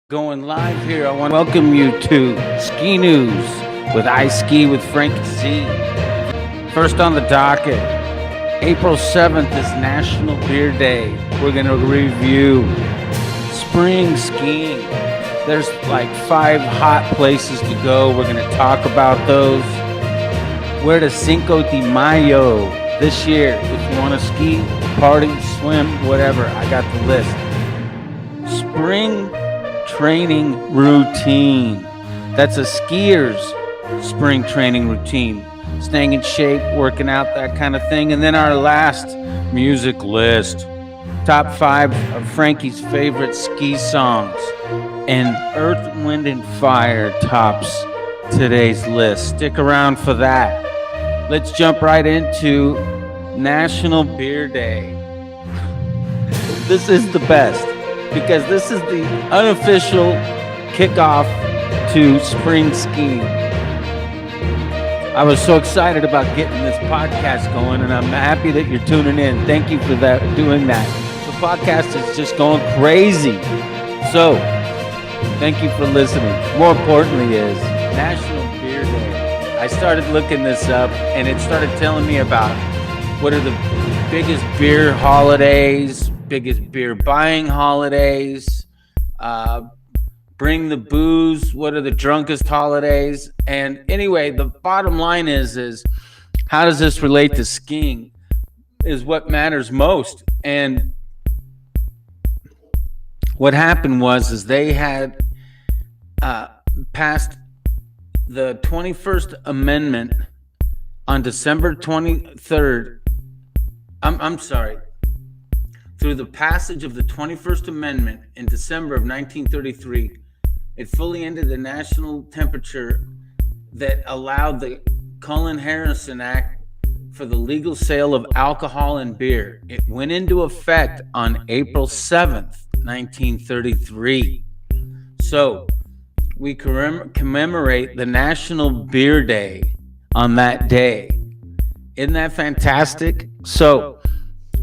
Going live here. I want to welcome you to Ski News with I Ski with Frankie Z. First on the docket, April 7th is National Beer Day. We're going to review spring skiing. There's like 5 hot places to go. We're going to talk about those. Where to Cinco de Mayo this year. If you want to ski, party, swim, whatever, I got the list. Spring training routine. That's a skier's spring training routine. Staying in shape, working out, that kind of thing. And then our last music list. Top 5 of Frankie's favorite ski songs. And Earth, Wind, and Fire tops today's list. Stick around for that. Let's jump right into National Beer Day. This is the best, because this is the unofficial kickoff to spring skiing. I was so excited about getting this podcast going, and I'm happy that you're tuning in. Thank you for doing that. The podcast is just going crazy. So, thank you for listening. More importantly is National Beer Day. I started looking this up, and it started telling me about what are the biggest beer holidays, biggest beer buying holidays, bring the booze, what are the drunkest holidays. And anyway, the bottom line is how does this relate to skiing is what matters most. And what happened was they had passed the 21st Amendment on December 23rd. I'm sorry. Through the passage of the 21st Amendment in December of 1933, it fully ended the national temperature that allowed the Cullen-Harrison Act for the legal sale of alcohol and beer. It went into effect on April 7th, 1933. So we commemorate the National Beer Day on that day. Isn't that fantastic? So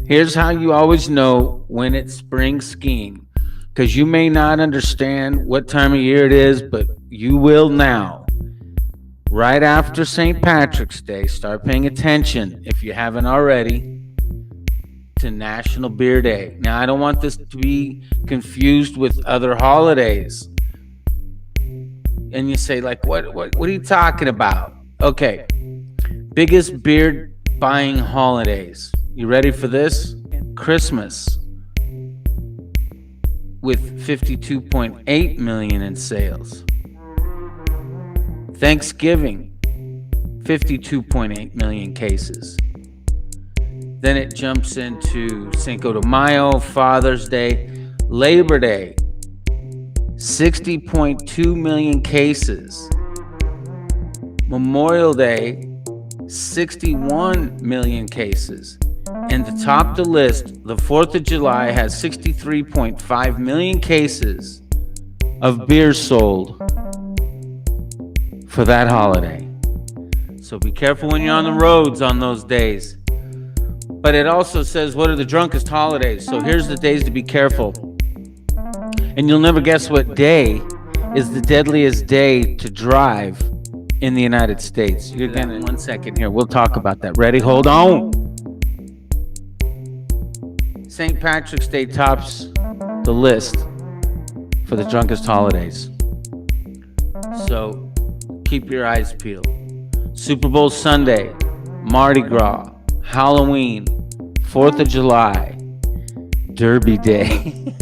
here's how you always know when it's spring skiing, because you may not understand what time of year it is, but you will now. Right after St. Patrick's Day, start paying attention, if you haven't already, to National Beer Day. Now, I don't want this to be confused with other holidays. And you say, like, what are you talking about? Okay, biggest beer buying holidays. You ready for this? Christmas, with 52.8 million in sales. Thanksgiving, 52.8 million cases. Then it jumps into Cinco de Mayo, Father's Day, Labor Day, 60.2 million cases. Memorial Day, 61 million cases. And to top the list, the 4th of July has 63.5 million cases of beer sold for that holiday. So be careful when you're on the roads on those days. But it also says, what are the drunkest holidays? So here's the days to be careful. And you'll never guess what day is the deadliest day to drive in the United States. You're gonna, 1 second here, we'll talk about that. Ready? Hold on. St. Patrick's Day tops the list for the drunkest holidays. So keep your eyes peeled. Super Bowl Sunday, Mardi Gras, Halloween, 4th of July, Derby Day,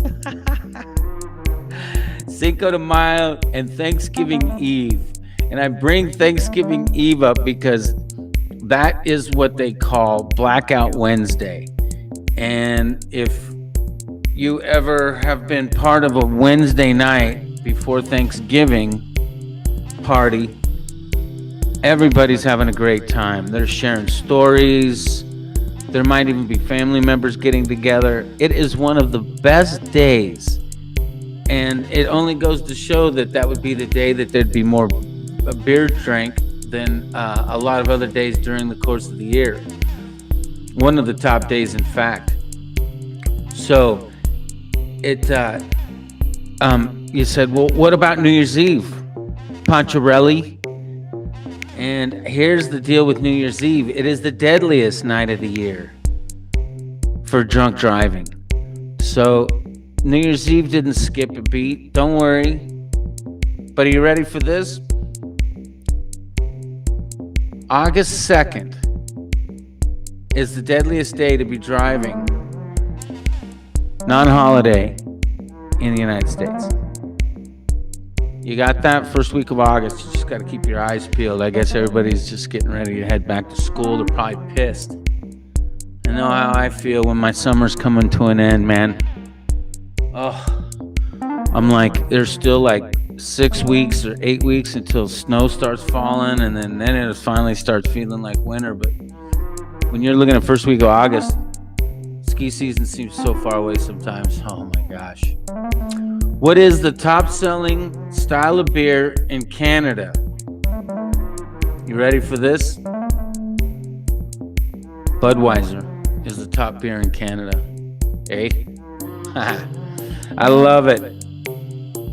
Cinco de Mayo, and Thanksgiving Eve. And I bring Thanksgiving Eve up because that is what they call Blackout Wednesday. And if you ever have been part of a Wednesday night before Thanksgiving party, everybody's having a great time. They're sharing stories. There might even be family members getting together. It is one of the best days. And it only goes to show that that would be the day that there'd be more beer drank than a lot of other days during the course of the year. One of the top days, in fact. So it you said, well, what about New Year's Eve, Poncherelli? And here's the deal with New Year's Eve. It is the deadliest night of the year for drunk driving. So New Year's Eve didn't skip a beat. Don't worry. But are you ready for this? August 2nd is the deadliest day to be driving non-holiday in the United States. You got that? First week of August. You just got to keep your eyes peeled. I guess everybody's just getting ready to head back to school. They're probably pissed. I know how I feel when my summer's coming to an end, man. Oh, I'm like, there's still like 6 weeks or 8 weeks until snow starts falling, and then it finally starts feeling like winter. But when you're looking at first week of August, ski season seems so far away sometimes. Oh my gosh. What is the top selling style of beer in Canada? You ready for this? Budweiser is the top beer in Canada. Eh? I love it.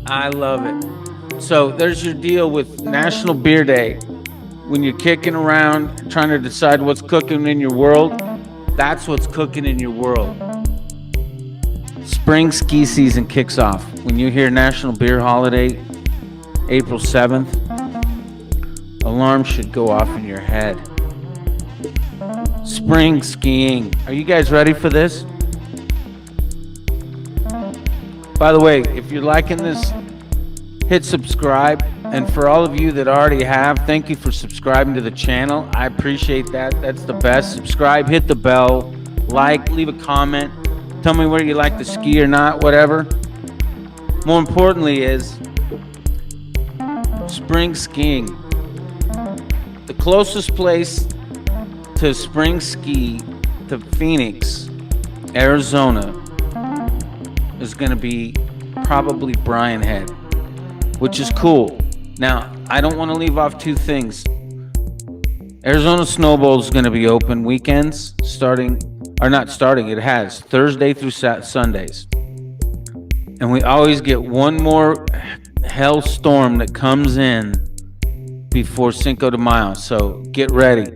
I love it. So there's your deal with National Beer Day. When you're kicking around trying to decide what's cooking in your world, that's what's cooking in your world. Spring ski season kicks off. When you hear National Beer Holiday, April 7th, alarm should go off in your head. Spring skiing. Are you guys ready for this? By the way, if you're liking this, hit subscribe. And for all of you that already have, thank you for subscribing to the channel. I appreciate that. That's the best. Subscribe, hit the bell, like, leave a comment. Tell me where you like to ski or not, whatever. More importantly is spring skiing. The closest place to spring ski to Phoenix, Arizona, is going to be probably Brian Head, which is cool. Now, I don't want to leave off two things. Arizona Snowbowl is going to be open weekends it has Thursday through Sundays. And we always get one more hellstorm that comes in before Cinco de Mayo. So get ready.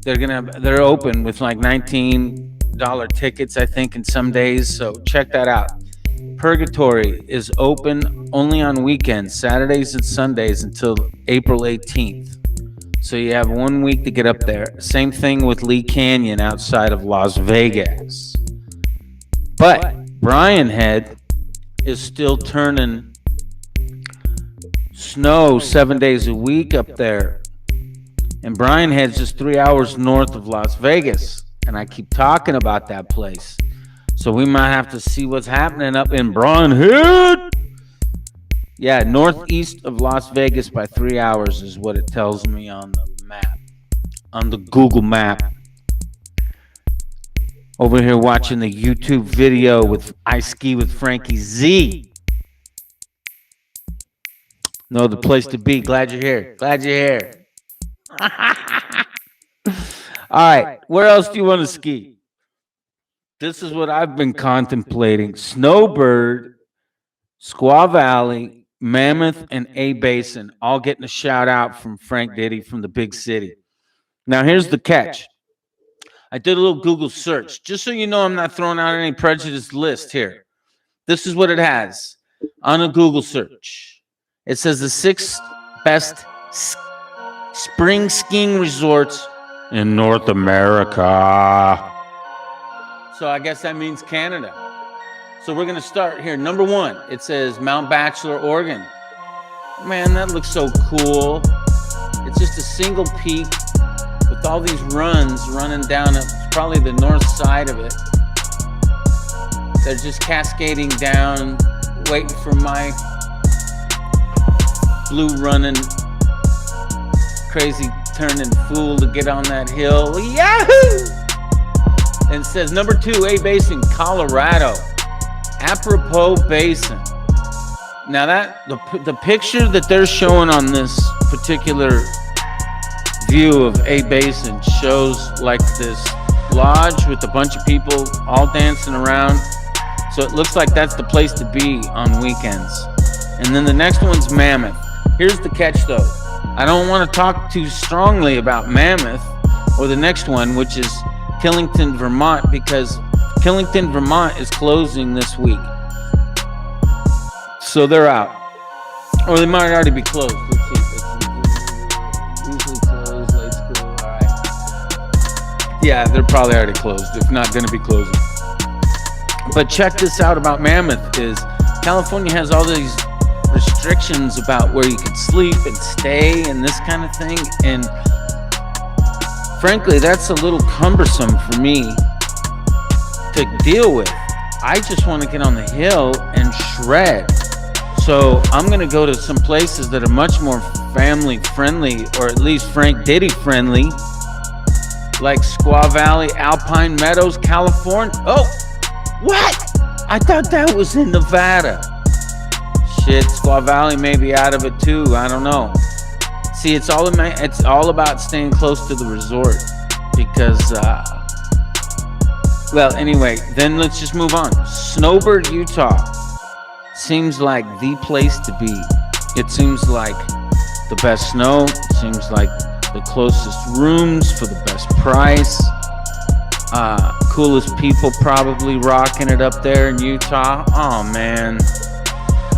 They're open with like $19 tickets, I think, in some days. So check that out. Purgatory is open only on weekends, Saturdays and Sundays, until April 18th. So you have 1 week to get up there. Same thing with Lee Canyon outside of Las Vegas. But Brian Head is still turning snow 7 days a week up there. And Brian Head's just 3 hours north of Las Vegas. And I keep talking about that place. So we might have to see what's happening up in Brian Head. Yeah, northeast of Las Vegas by 3 hours is what it tells me on the map, on the Google map. Over here watching the YouTube video with I Ski with Frankie Z. No, the place to be. Glad you're here. Glad you're here. All right, where else do you want to ski? This is what I've been contemplating. Snowbird, Squaw Valley, Mammoth, and A-Basin, all getting a shout out from Frank Diddy from the big city. Now, here's the catch. I did a little Google search, just so you know I'm not throwing out any prejudiced list here. This is what it has on a Google search. It says the 6 best spring skiing resorts in North America. So I guess that means Canada. So we're going to start here. Number 1, it says Mount Bachelor, Oregon. Man, that looks so cool. It's just a single peak with all these runs running down. It's probably the north side of it. They're just cascading down, waiting for my blue running, crazy turning fool to get on that hill. Yahoo! And it says number 2, A-Basin, Colorado. Apropos Basin. Now that the picture that they're showing on this particular view of A-Basin shows like this lodge with a bunch of people all dancing around. So it looks like that's the place to be on weekends. And then the next one's Mammoth. Here's the catch though. I don't want to talk too strongly about Mammoth or the next one, which is Killington, Vermont, because Killington, Vermont is closing this week. So they're out. Or they might already be closed. Let's see. It's usually closed, late school. All right. Yeah, they're probably already closed, if not going to be closing. But check this out about Mammoth is California has all these restrictions about where you can sleep and stay and this kind of thing. And frankly, that's a little cumbersome for me to deal with. I just want to get on the hill and shred. So I'm going to go to some places that are much more family friendly, or at least Frank Diddy friendly, like Squaw Valley, Alpine Meadows, California. Oh, what? I thought that was in Nevada. Shit, Squaw Valley may be out of it too. I don't know. See, it's all about staying close to the resort because, well, anyway, then let's just move on. Snowbird, Utah seems like the place to be. It seems like the best snow. It seems like the closest rooms for the best price. Coolest people probably rocking it up there in Utah. Oh man,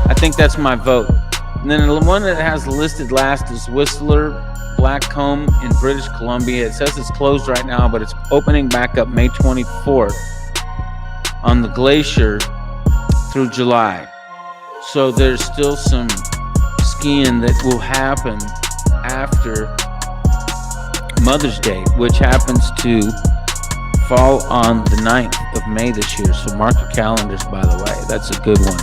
I think that's my vote. And then the one that has listed last is Whistler Blackcomb in British Columbia. It says it's closed right now, but it's opening back up May 24th on the glacier through July. So there's still some skiing that will happen after Mother's Day, which happens to fall on the 9th of May this year. So mark your calendars, by the way. That's a good one.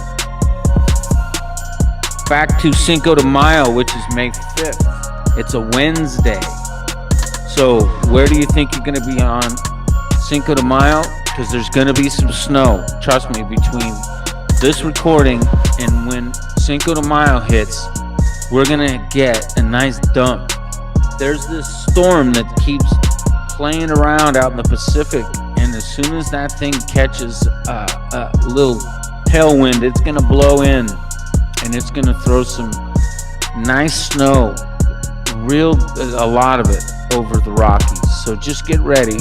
Back to Cinco de Mayo, which is May 5th. It's a Wednesday. So where do you think you're going to be on Cinco de Mayo? Because there's going to be some snow. Trust me, between this recording and when Cinco de Mayo hits, we're going to get a nice dump. There's this storm that keeps playing around out in the Pacific, and as soon as that thing catches a little tailwind, it's going to blow in. And it's going to throw some nice snow, a lot of it, over the Rockies. So just get ready.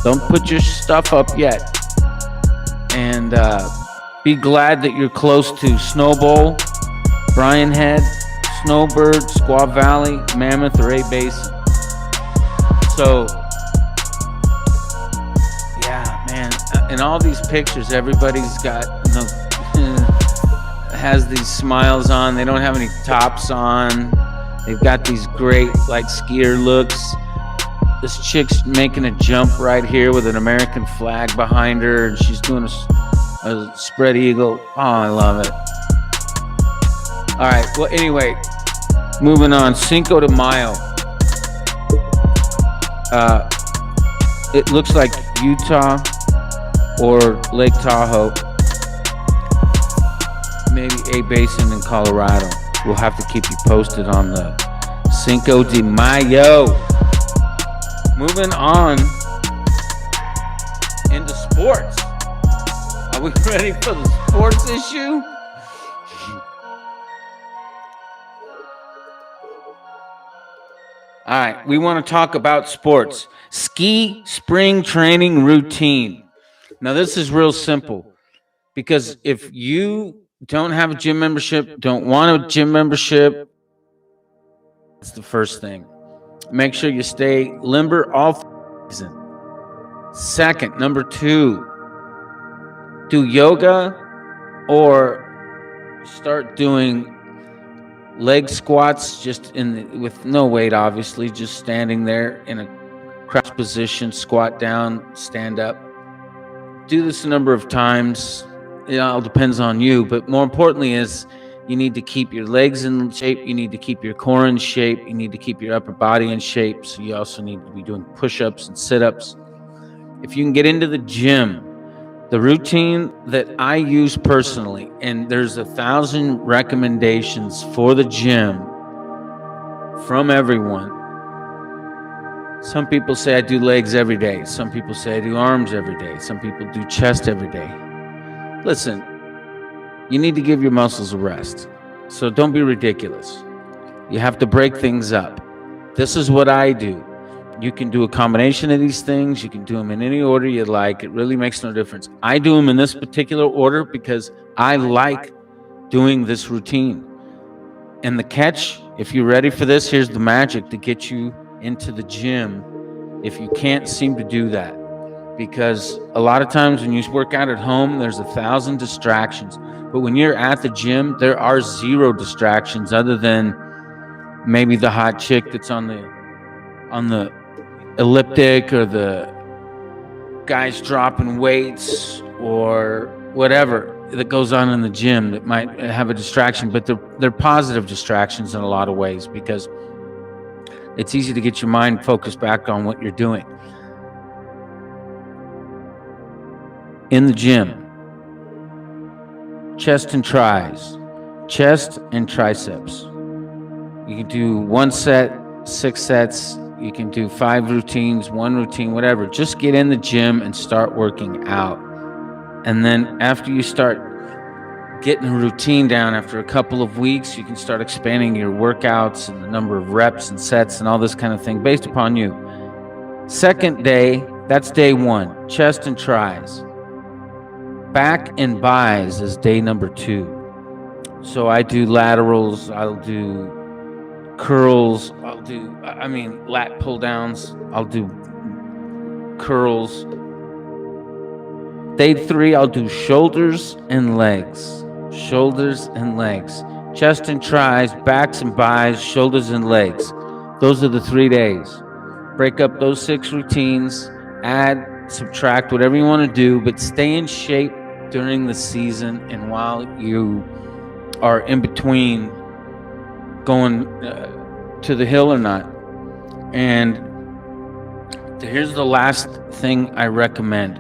Don't put your stuff up yet. And be glad that you're close to Snowbowl, Bryan Head, Snowbird, Squaw Valley, Mammoth, or A-Basin. So, yeah, man. In all these pictures, everybody's got has these smiles on. They don't have any tops on. They've got these great like skier looks. This chick's making a jump right here with an American flag behind her, and she's doing a spread eagle. Oh, I love it. All right, well, anyway, moving on. Cinco de Mayo. It looks like Utah or Lake Tahoe. Maybe A-Basin in Colorado. We'll have to keep you posted on the Cinco de Mayo. Moving on into sports. Are we ready for the sports issue? All right, we want to talk about sports. Ski spring training routine. Now, this is real simple because if you don't have a gym membership, don't want a gym membership, that's the first thing. Make sure you stay limber all season. Second, number 2, do yoga or start doing leg squats just with no weight, obviously, just standing there in a crouch position, squat down, stand up. Do this a number of times. It all depends on you, but more importantly is you need to keep your legs in shape. You need to keep your core in shape. You need to keep your upper body in shape. So you also need to be doing push-ups and sit-ups. If you can get into the gym, the routine that I use personally, and there's 1,000 recommendations for the gym from everyone. Some people say I do legs every day. Some people say I do arms every day. Some people do chest every day. Listen, you need to give your muscles a rest. So don't be ridiculous. You have to break things up. This is what I do. You can do a combination of these things. You can do them in any order you like. It really makes no difference. I do them in this particular order because I like doing this routine. And the catch, if you're ready for this, here's the magic to get you into the gym if you can't seem to do that. Because a lot of times when you work out at home, there's 1,000 distractions. But when you're at the gym, there are 0 distractions other than maybe the hot chick that's on the elliptic, or the guys dropping weights, or whatever that goes on in the gym that might have a distraction. But they're positive distractions in a lot of ways, because it's easy to get your mind focused back on what you're doing. In the gym, chest and tries, chest and triceps. You can do 1 set, 6 sets. You can do 5 routines, 1 routine, whatever. Just get in the gym and start working out. And then after you start getting a routine down, after a couple of weeks, you can start expanding your workouts and the number of reps and sets and all this kind of thing based upon you. Second day, that's day 1, chest and tries. Back and buys is day number 2. So I do laterals, I'll do curls, lat pull downs, I'll do curls. Day 3, I'll do shoulders and legs. Shoulders and legs. Chest and tries, backs and buys, shoulders and legs. Those are the 3 days. Break up those 6 routines, add, subtract, whatever you want to do, but stay in shape during the season and while you are in between going to the hill or not. And here's the last thing I recommend.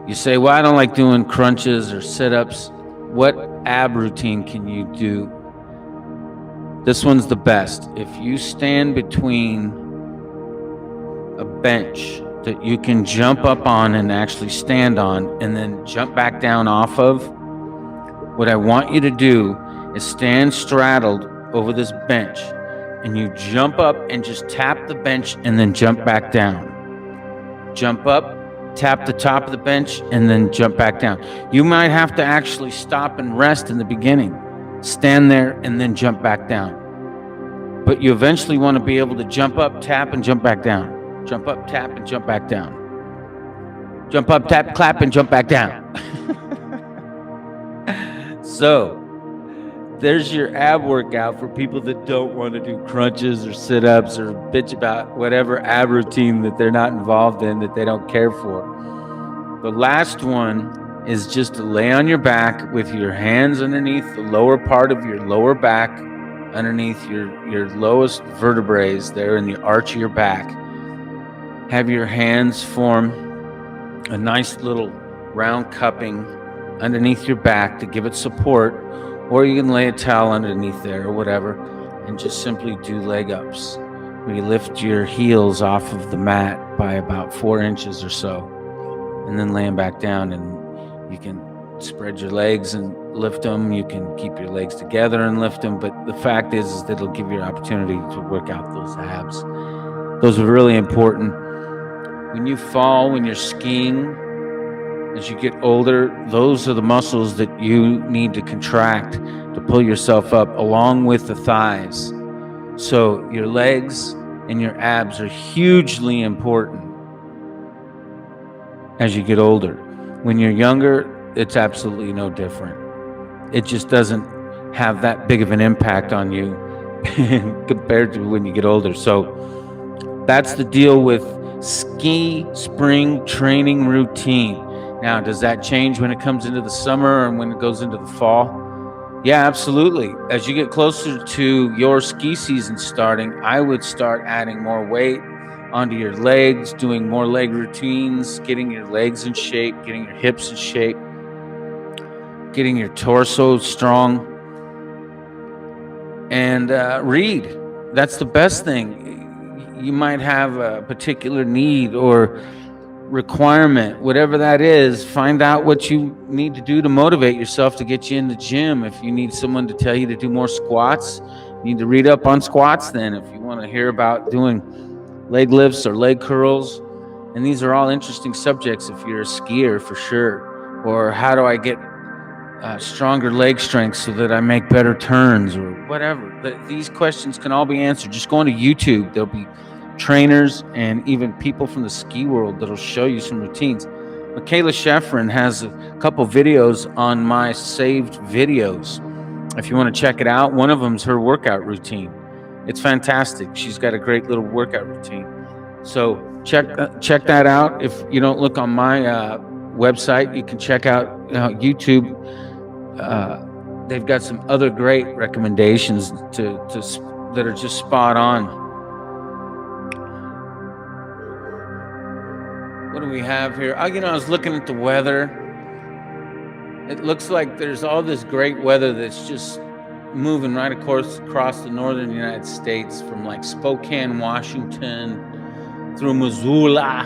You say, well, I don't like doing crunches or sit-ups. What ab routine can you do? This one's the best. If you stand between a bench that you can jump up on and actually stand on and then jump back down off of, what I want you to do is stand straddled over this bench, and you jump up and just tap the bench and then jump back down. Jump up, tap the top of the bench, and then jump back down. You might have to actually stop and rest in the beginning. Stand there and then jump back down. But you eventually want to be able to jump up, tap, and jump back down. Jump up, tap, and jump back down. Jump up, tap, clap, and jump back down. So there's your ab workout for people that don't want to do crunches or sit-ups or bitch about whatever ab routine that they're not involved in, that they don't care for. The last one is just to lay on your back with your hands underneath the lower part of your lower back, underneath your lowest vertebrae there in the arch of your back. Have your hands form a nice little round cupping underneath your back to give it support, or you can lay a towel underneath there or whatever and just simply do leg ups, where you lift your heels off of the mat by about 4 inches or so and then lay them back down, and you can spread your legs and lift them. You can keep your legs together and lift them, but the fact is that it'll give you an opportunity to work out those abs. Those are really important. When you fall, when you're skiing, as you get older, those are the muscles that you need to contract to pull yourself up, along with the thighs. So your legs and your abs are hugely important as you get older. When you're younger, it's absolutely no different. It just doesn't have that big of an impact on you compared to when you get older. So that's the deal with ski spring training routine. Now, does that change when it comes into the summer and when it goes into the fall? Yeah, absolutely. As you get closer to your ski season starting, I would start adding more weight onto your legs, doing more leg routines, getting your legs in shape, getting your hips in shape, getting your torso strong. And read. That's the best thing. You might have a particular need, or requirement, whatever that is, find out what you need to do to motivate yourself to get you in the gym. If you need someone to tell you to do more squats, you need to read up on squats then. If you want to hear about doing leg lifts or leg curls, and these are all interesting subjects if you're a skier for sure. Or how do I get stronger leg strength so that I make better turns or whatever. These questions can all be answered. Just go onto YouTube. There'll be trainers and even people from the ski world that'll show you some routines. Michaela Sheffrin has a couple videos on my saved videos. If you want to check it out, one of them's her workout routine. It's fantastic. She's got a great little workout routine. So check that out. If you don't look on my website, you can check out YouTube. They've got some other great recommendations that are just spot on. What do we have here? I was looking at the weather. It looks like there's all this great weather that's just moving right across the northern United States, from like Spokane, Washington, through Missoula,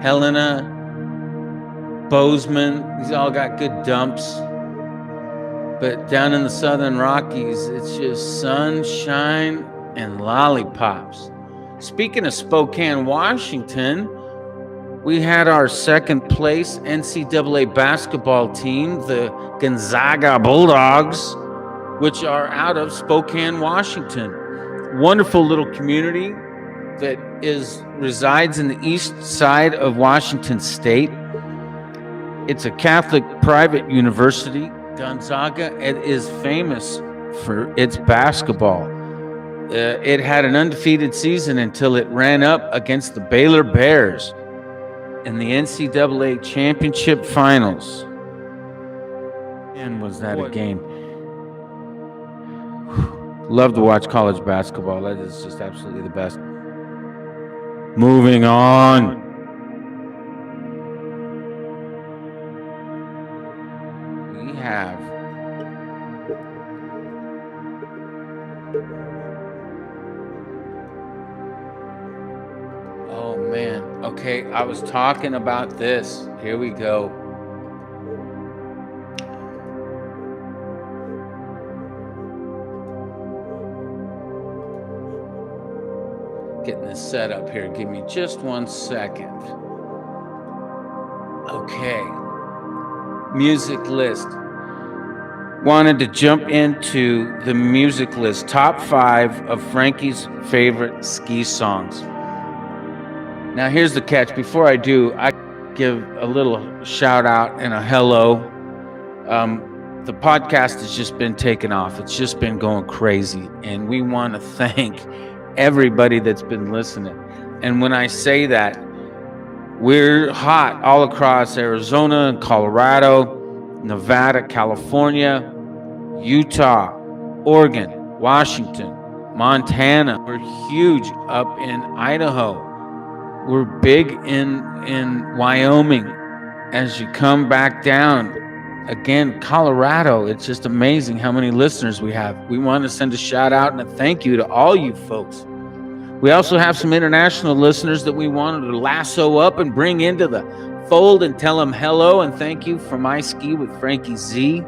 Helena, Bozeman. These all got good dumps. But down in the southern Rockies, it's just sunshine and lollipops. Speaking of Spokane, Washington, we had our second place NCAA basketball team, the Gonzaga Bulldogs, which are out of Spokane, Washington. Wonderful little community that resides in the east side of Washington State. It's a Catholic private university. Gonzaga, it is famous for its basketball. It had an undefeated season until it ran up against the Baylor Bears in the NCAA championship finals. And was that a game? Love to watch college basketball. That is just absolutely the best. Moving on. We have oh man. Okay, I was talking about this. Here we go. Getting this set up here. Give me just 1 second. Okay. Music list. Wanted to jump into the music list. Top 5 of Frankie's favorite ski songs. Now here's the catch. Before I do, I give a little shout out and a hello. The podcast has just been taken off. It's just been going crazy. And we want to thank everybody that's been listening. And when I say that, we're hot all across Arizona, Colorado, Nevada, California, Utah, Oregon, Washington, Montana. We're huge up in Idaho. We're big in Wyoming. As you come back down, again, Colorado, it's just amazing how many listeners we have. We want to send a shout out and a thank you to all you folks. We also have some international listeners that we wanted to lasso up and bring into the fold and tell them hello and thank you from I Ski with Frankie Z.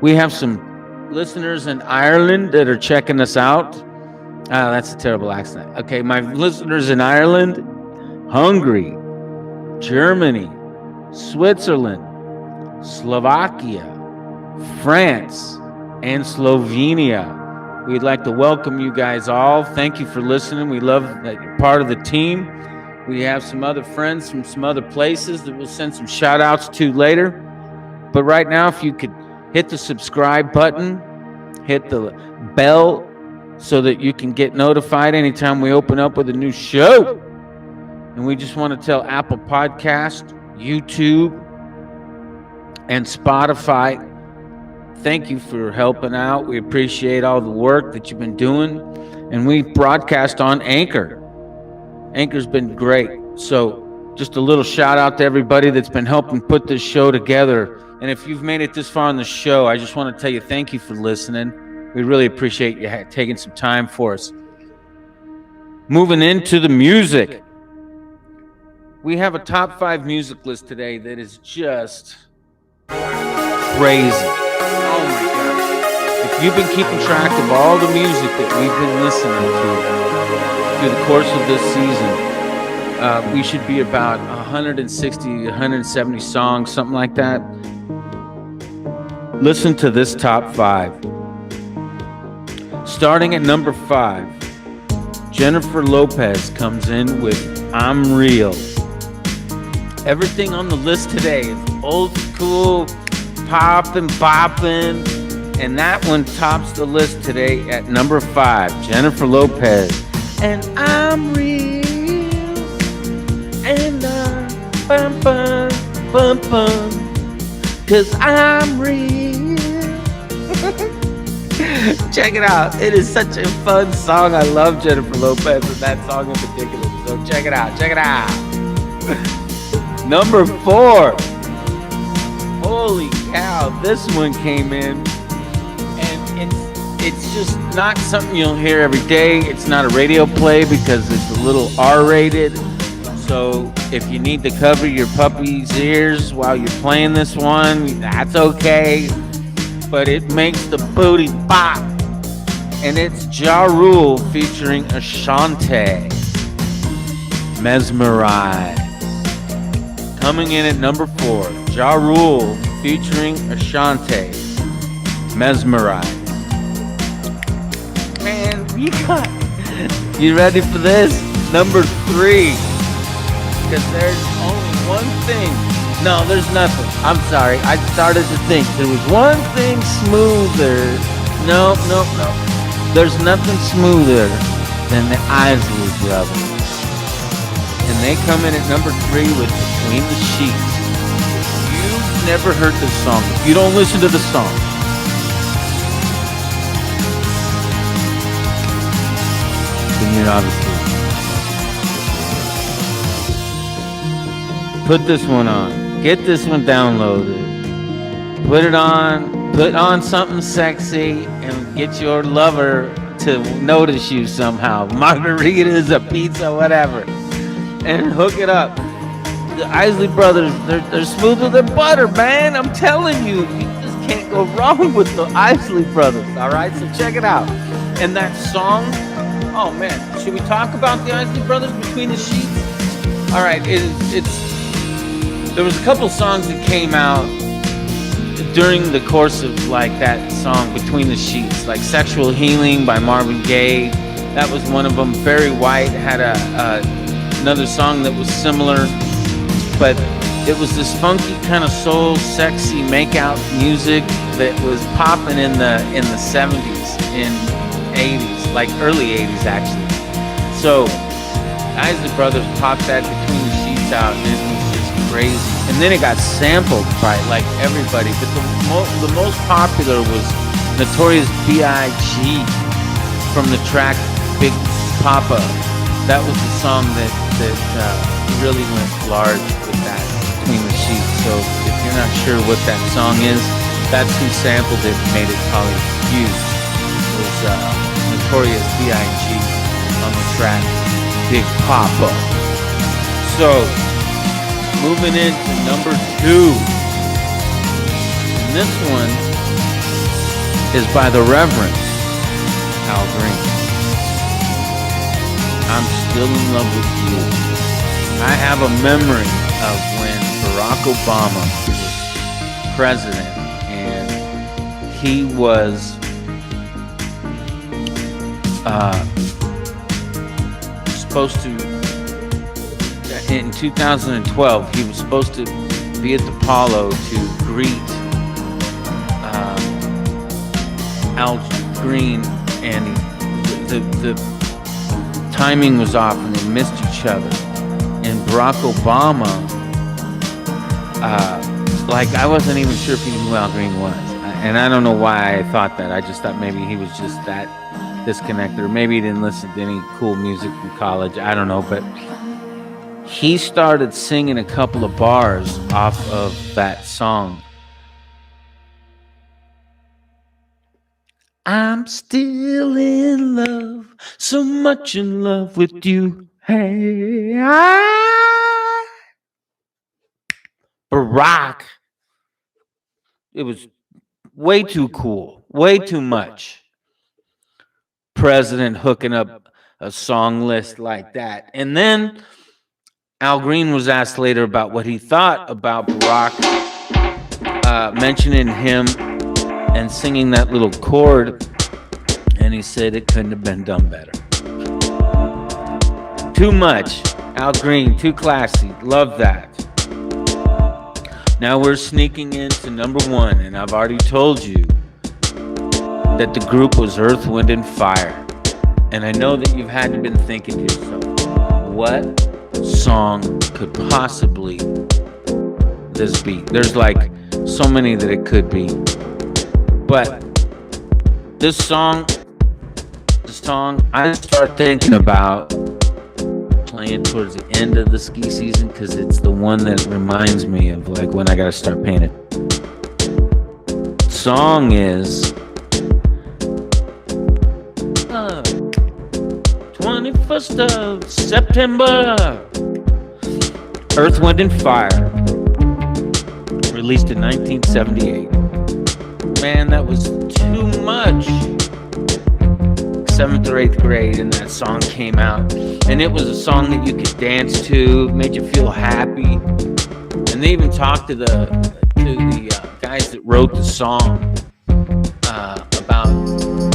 We have some listeners in Ireland that are checking us out. Oh, that's a terrible accent. Okay, my listeners in Ireland, Hungary, Germany, Switzerland, Slovakia, France, and Slovenia. We'd like to welcome you guys all. Thank you for listening. We love that you're part of the team. We have some other friends from some other places that we'll send some shout outs to later. But right now, if you could hit the subscribe button, hit the bell so that you can get notified anytime we open up with a new show. And we just want to tell Apple Podcast, YouTube, and Spotify, thank you for helping out. We appreciate all the work that you've been doing. And we broadcast on Anchor. Anchor's been great. So just a little shout out to everybody that's been helping put this show together. And if you've made it this far in the show, I just want to tell you thank you for listening. We really appreciate you taking some time for us. Moving into the music. We have a top 5 music list today that is just crazy. Oh my God. If you've been keeping track of all the music that we've been listening to through the course of this season, we should be about 160, 170 songs, something like that. Listen to this top 5. Starting at number 5, Jennifer Lopez comes in with I'm Real. Everything on the list today is old school, poppin', boppin', and that one tops the list today at number 5, Jennifer Lopez. And I'm real, and I'm bum bum bum bum, 'cause I'm real. Check it out. It is such a fun song. I love Jennifer Lopez and that song in particular. So check it out. Check it out. Number 4. Holy cow. This one came in. And it's just not something you'll hear every day. It's not a radio play because it's a little R-rated. So if you need to cover your puppy's ears while you're playing this one, that's okay. But it makes the booty pop. And it's Ja Rule featuring Ashanti. Mesmerize. Coming in at number 4, Ja Rule featuring Ashanti. Mesmerize. Man, you ready for this? Number 3. Because there's only one thing. No, there's nothing. I'm sorry. I started to think there was one thing smoother. No. There's nothing smoother than the Isley Brothers. And they come in at number 3 with Between the Sheets. If you've never heard this song, if you don't listen to the song, then you're obviously. Put this one on. Get this one downloaded. Put it on. Put on something sexy and get your lover to notice you somehow. Margaritas, a pizza, whatever. And hook it up. The Isley Brothers, they're smoother than butter, man. I'm telling you. You just can't go wrong with the Isley Brothers, all right? So check it out. And that song, oh, man. Should we talk about the Isley Brothers, Between the Sheets? All right, there was a couple songs that came out during the course of like that song Between the Sheets, like Sexual Healing by Marvin Gaye. That was one of them. Barry White had another song that was similar, but it was this funky kind of soul, sexy makeout music that was popping in the 70s and 80s, like early 80s actually. So Isley Brothers popped that Between the Sheets out, and it was just crazy. And then it got sampled by like everybody, but the most popular was Notorious B.I.G. from the track Big Papa. That was the song that really went large with that Between the Sheets. So if you're not sure what that song is, that's who sampled it and made it probably huge. It was Notorious B.I.G. on the track Big Papa. So moving into number 2. And this one is by the Reverend Al Green. I'm Still in Love with You. I have a memory of when Barack Obama was president, and he was supposed to, in 2012, he was supposed to be at the Apollo to greet Al Green, and the timing was off and they missed each other. And Barack Obama, I wasn't even sure if he knew who Al Green was. And I don't know why I thought that. I just thought maybe he was just that disconnected, or maybe he didn't listen to any cool music in college. I don't know, but he started singing a couple of bars off of that song. I'm still in love, so much in love with you. Hey, Barack, it was way too cool, way too much. President hooking up a song list like that. And then Al Green was asked later about what he thought about Barack mentioning him and singing that little chord, and he said it couldn't have been done better. Too much. Al Green, too classy. Love that. Now we're sneaking into number one, and I've already told you that the group was Earth, Wind, and Fire. And I know that you've had to been thinking to yourself, what song could possibly this be? There's like so many that it could be. But this song, I start thinking about playing towards the end of the ski season because it's the one that reminds me of like when I gotta start painting. Song is 21st of September. Earth, Wind, and Fire. Released in 1978. Man, that was too much. 7th or 8th grade, and that song came out. And it was a song that you could dance to, made you feel happy. And they even talked to the guys that wrote the song about,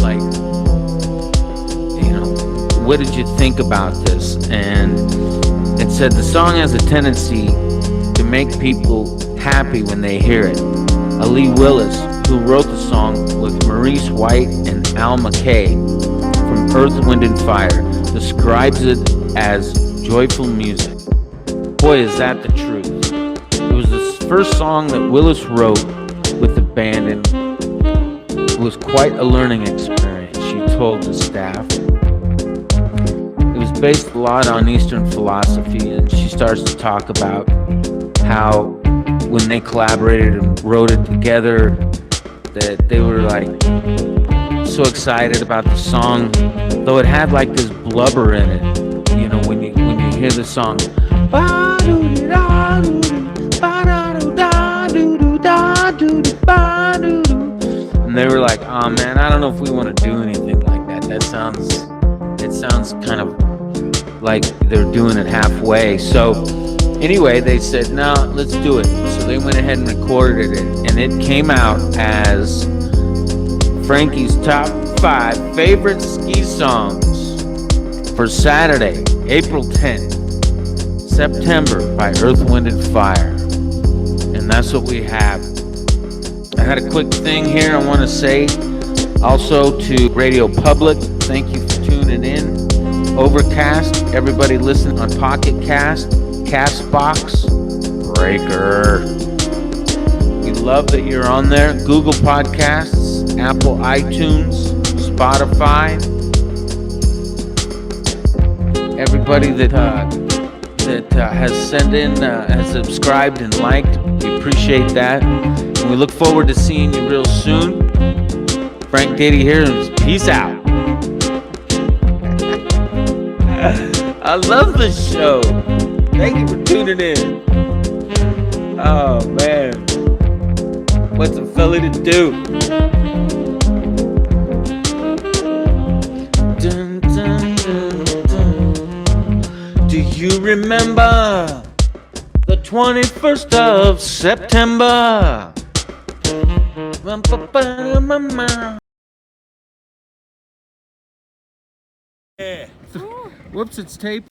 like, you know, what did you think about this? And it said the song has a tendency to make people happy when they hear it. Ali Willis, who wrote the song with Maurice White and Al McKay from Earth, Wind, and Fire, describes it as joyful music. Boy, is that the truth. It was the first song that Willis wrote with the band, and it was quite a learning experience, she told the staff. It was based a lot on Eastern philosophy, and she starts to talk about how when they collaborated and wrote it together, that they were like so excited about the song, though it had like this blubber in it. You know, when you hear the song, and they were like, "Oh man, I don't know if we want to do anything like that. It sounds kind of like they're doing it halfway." So anyway, they said, "No, let's do it." So they went ahead and recorded it, and it came out as Frankie's top 5 favorite ski songs for Saturday, April 10th, September by Earth, Wind, and Fire. And that's what we have. I had a quick thing here I want to say also to Radio Public. Thank you for tuning in. Overcast, everybody listening on Pocket Cast, Castbox, Breaker. We love that you're on there. Google Podcasts, Apple iTunes, Spotify. Everybody that has sent in, has subscribed and liked, we appreciate that. And we look forward to seeing you real soon. Frank Diddy here, and peace out. I love the show. Thank you for tuning in. Oh man, what's a fella to do? Dun, dun, dun, dun. Do you remember the 21st of September? Yeah. Whoops, it's taping.